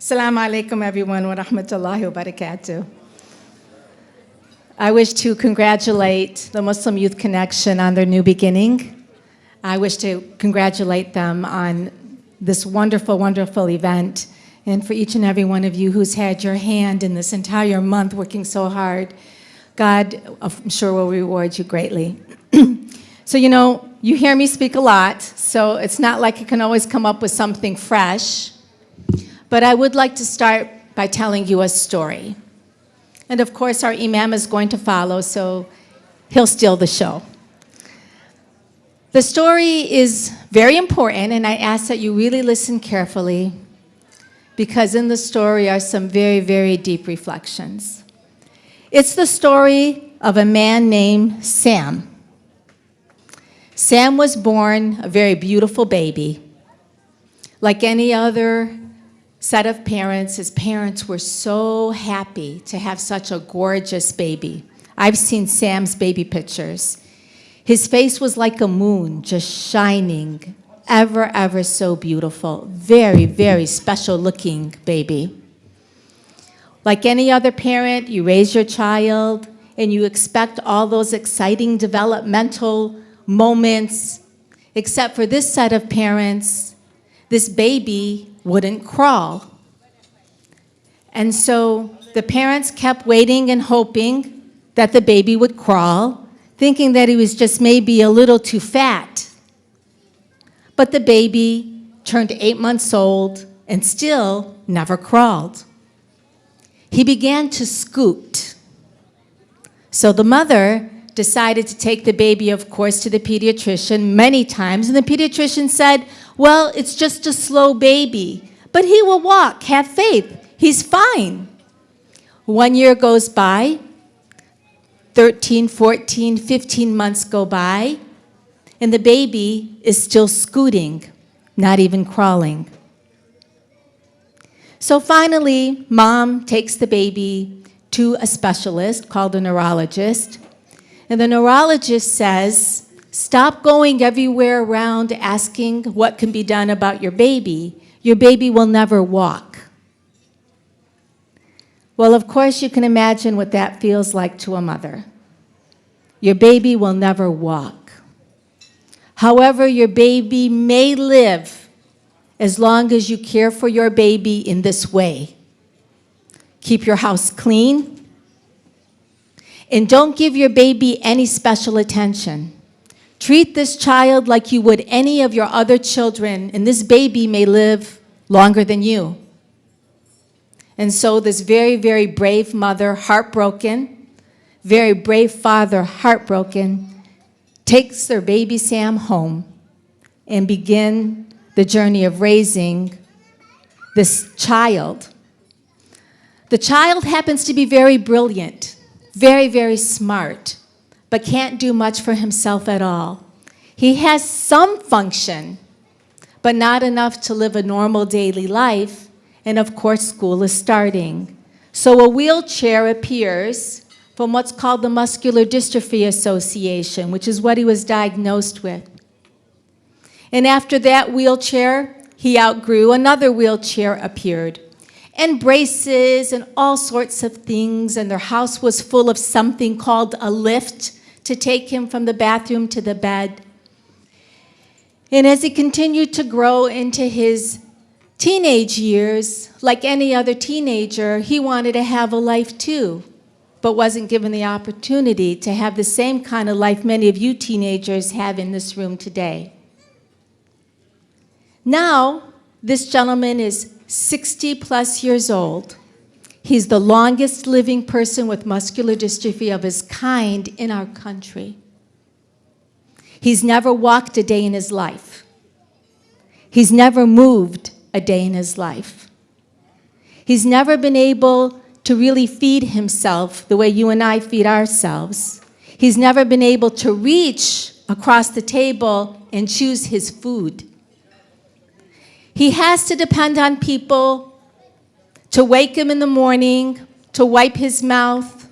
Assalamu alaikum, everyone, wa rahmatullahi wa barakatuh. I wish to congratulate the Muslim Youth Connection on their new beginning. I wish to congratulate them on this wonderful, wonderful event. And for each and every one of you who's had your hand in this entire month working so hard, God, I'm sure, will reward you greatly. So, you know, you hear me speak a lot, so it's not like I can always come up with something fresh. But I would like to start by telling you a story. And of course, our imam is going to follow, so he'll steal the show. The story is very important, and I ask that you really listen carefully, because in the story are some very, very deep reflections. It's the story of a man named Sam. Sam was born a very beautiful baby. Like any other set of parents, his parents were so happy to have such a gorgeous baby. I've seen Sam's baby pictures. His face was like a moon, just shining, ever, ever so beautiful. Very, very special looking baby. Like any other parent, you raise your child and you expect all those exciting developmental moments, except for this set of parents, this baby wouldn't crawl. And so the parents kept waiting and hoping that the baby would crawl, thinking that he was just maybe a little too fat. But the baby turned 8 months old and still never crawled. He began to scoot. So the mother decided to take the baby, of course, to the pediatrician many times, and the pediatrician said, well, it's just a slow baby, but he will walk, have faith, he's fine. 1 year goes by, 13, 14, 15 months go by, and the baby is still scooting, not even crawling. So finally, mom takes the baby to a specialist called a neurologist, and the neurologist says, stop going everywhere around asking what can be done about your baby. Your baby will never walk. Well, of course, you can imagine what that feels like to a mother. Your baby will never walk. However, your baby may live as long as you care for your baby in this way. Keep your house clean, and don't give your baby any special attention. Treat this child like you would any of your other children, and this baby may live longer than you. And so this very, very brave mother, heartbroken, very brave father, heartbroken, takes their baby Sam home and begin the journey of raising this child. The child happens to be very brilliant, very, very smart, but can't do much for himself at all. He has some function, but not enough to live a normal daily life, and of course school is starting. So a wheelchair appears from what's called the Muscular Dystrophy Association, which is what he was diagnosed with. And after that wheelchair, he outgrew, another wheelchair appeared, and braces and all sorts of things, and their house was full of something called a lift to take him from the bathroom to the bed. And as he continued to grow into his teenage years, like any other teenager, he wanted to have a life too, but wasn't given the opportunity to have the same kind of life many of you teenagers have in this room today. Now, this gentleman is 60 plus years old. He's the longest living person with muscular dystrophy of his kind in our country. He's never walked a day in his life. He's never moved a day in his life. He's never been able to really feed himself the way you and I feed ourselves. He's never been able to reach across the table and choose his food. He has to depend on people to wake him in the morning, to wipe his mouth,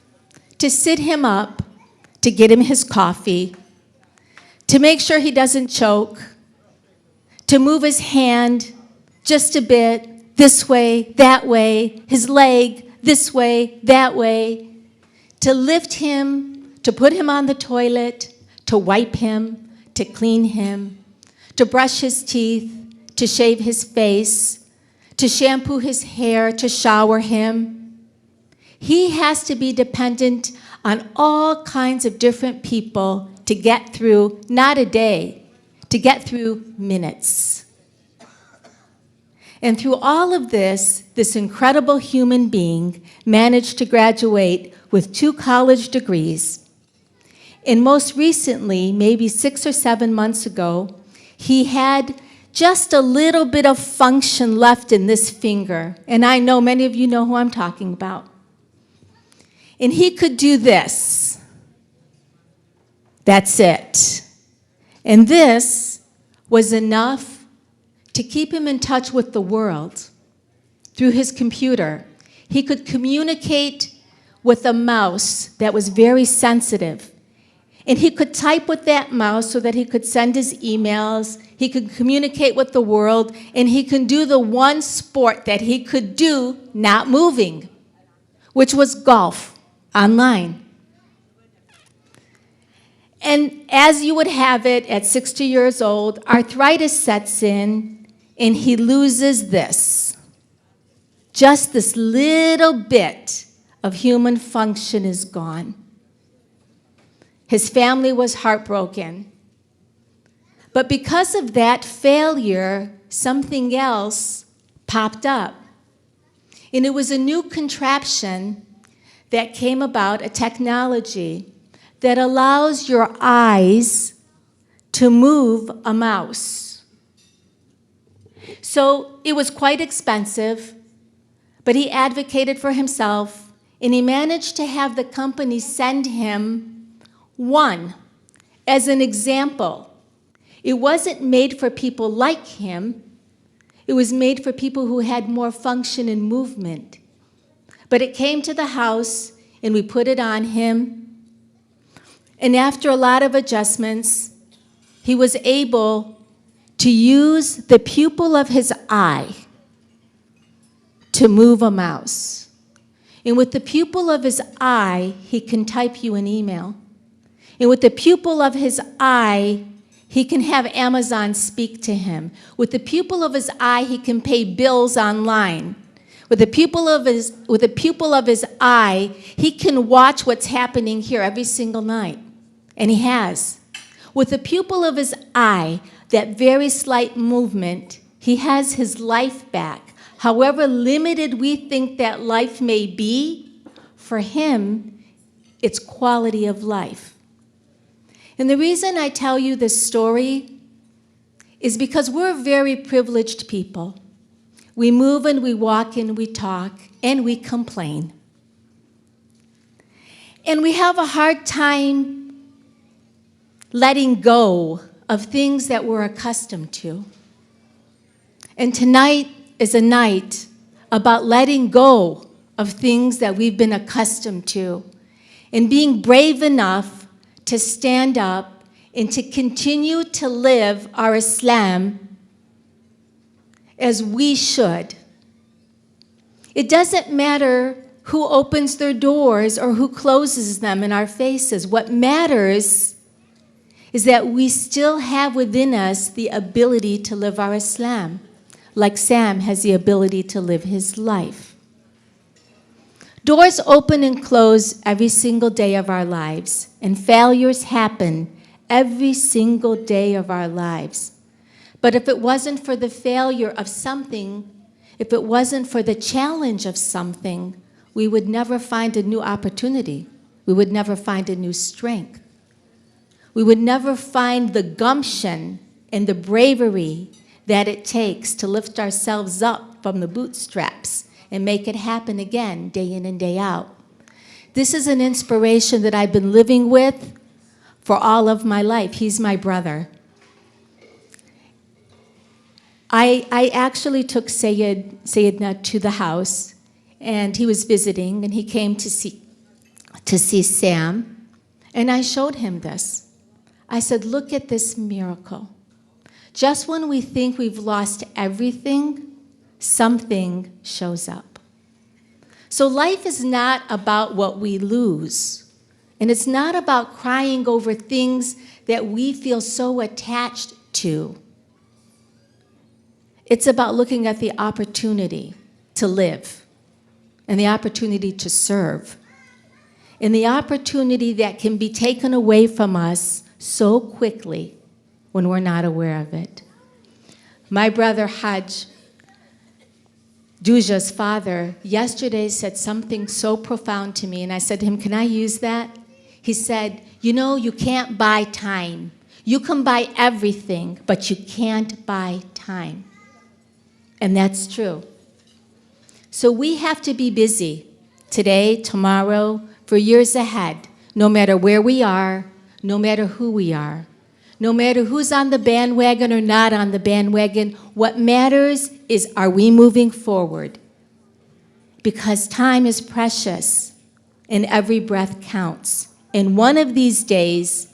to sit him up, to get him his coffee, to make sure he doesn't choke, to move his hand just a bit this way, that way, his leg, this way, that way, to lift him, to put him on the toilet, to wipe him, to clean him, to brush his teeth, to shave his face, to shampoo his hair, to shower him. He has to be dependent on all kinds of different people to get through, not a day, to get through minutes. And through all of this incredible human being managed to graduate with 2 college degrees. And most recently, maybe 6 or 7 months ago, he had just a little bit of function left in this finger. And I know many of you know who I'm talking about. And he could do this. That's it. And this was enough to keep him in touch with the world through his computer. He could communicate with a mouse that was very sensitive. And he could type with that mouse so that he could send his emails, he could communicate with the world, and he could do the one sport that he could do not moving, which was golf online. And as you would have it, at 60 years old, arthritis sets in, and he loses this. Just this little bit of human function is gone. His family was heartbroken. But because of that failure, something else popped up. And it was a new contraption that came about, a technology that allows your eyes to move a mouse. So it was quite expensive, but he advocated for himself, and he managed to have the company send him one as an example. It wasn't made for people like him. It was made for people who had more function and movement. But it came to the house, and we put it on him. And after a lot of adjustments, he was able to use the pupil of his eye to move a mouse. And with the pupil of his eye, he can type you an email. And with the pupil of his eye, he can have Amazon speak to him. With the pupil of his eye, he can pay bills online. With the pupil of his eye, he can watch what's happening here every single night. And he has. With the pupil of his eye, that very slight movement, he has his life back. However limited we think that life may be, for him, it's quality of life. And the reason I tell you this story is because we're very privileged people. We move and we walk and we talk and we complain. And we have a hard time letting go of things that we're accustomed to. And tonight is a night about letting go of things that we've been accustomed to and being brave enough to stand up and to continue to live our Islam as we should. It doesn't matter who opens their doors or who closes them in our faces. What matters is that we still have within us the ability to live our Islam, like Sam has the ability to live his life. Doors open and close every single day of our lives, and failures happen every single day of our lives. But if it wasn't for the failure of something, if it wasn't for the challenge of something, we would never find a new opportunity. We would never find a new strength. We would never find the gumption and the bravery that it takes to lift ourselves up from the bootstraps and make it happen again, day in and day out. This is an inspiration that I've been living with for all of my life. He's my brother. I actually took Sayyidna to the house, and he was visiting, and he came to see Sam, and I showed him this. I said, look at this miracle. Just when we think we've lost everything, something shows up. So life is not about what we lose. And it's not about crying over things that we feel so attached to. It's about looking at the opportunity to live and the opportunity to serve and the opportunity that can be taken away from us so quickly when we're not aware of it. My brother Hajja, Duja's father, yesterday said something so profound to me, and I said to him, can I use that? He said, you know, you can't buy time. You can buy everything, but you can't buy time. And that's true. So we have to be busy today, tomorrow, for years ahead, no matter where we are, no matter who we are, no matter who's on the bandwagon or not on the bandwagon. What matters is, are we moving forward? Because time is precious and every breath counts. And one of these days,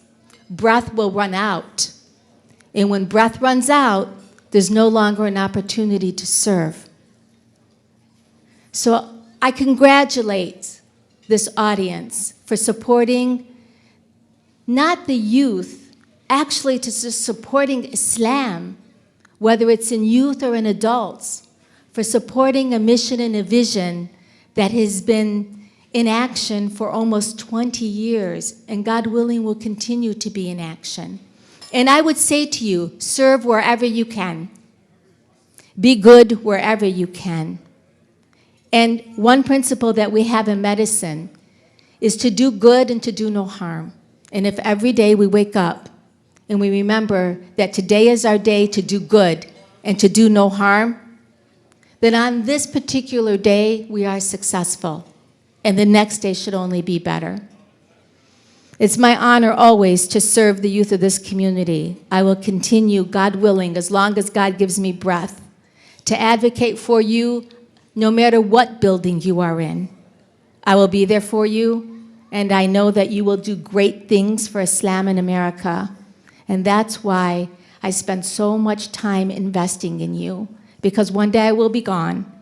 breath will run out. And when breath runs out, there's no longer an opportunity to serve. So I congratulate this audience for supporting not the youth, actually to supporting Islam, whether it's in youth or in adults, for supporting a mission and a vision that has been in action for almost 20 years, and God willing will continue to be in action. And I would say to you, serve wherever you can. Be good wherever you can. And one principle that we have in medicine is to do good and to do no harm. And if every day we wake up and we remember that today is our day to do good and to do no harm, then on this particular day we are successful. And the next day should only be better. It's my honor always to serve the youth of this community. I will continue, God willing, as long as God gives me breath, to advocate for you no matter what building you are in. I will be there for you, and I know that you will do great things for Islam in America. And that's why I spend so much time investing in you, because one day I will be gone,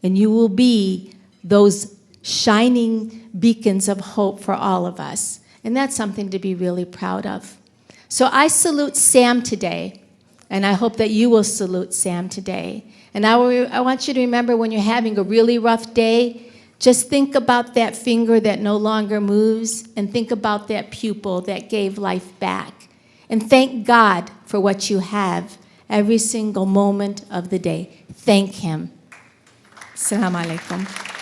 and you will be those shining beacons of hope for all of us. And that's something to be really proud of. So I salute Sam today, and I hope that you will salute Sam today. And I want you to remember, when you're having a really rough day, just think about that finger that no longer moves, and think about that pupil that gave life back. And thank God for what you have every single moment of the day. Thank him. Assalamu alaikum.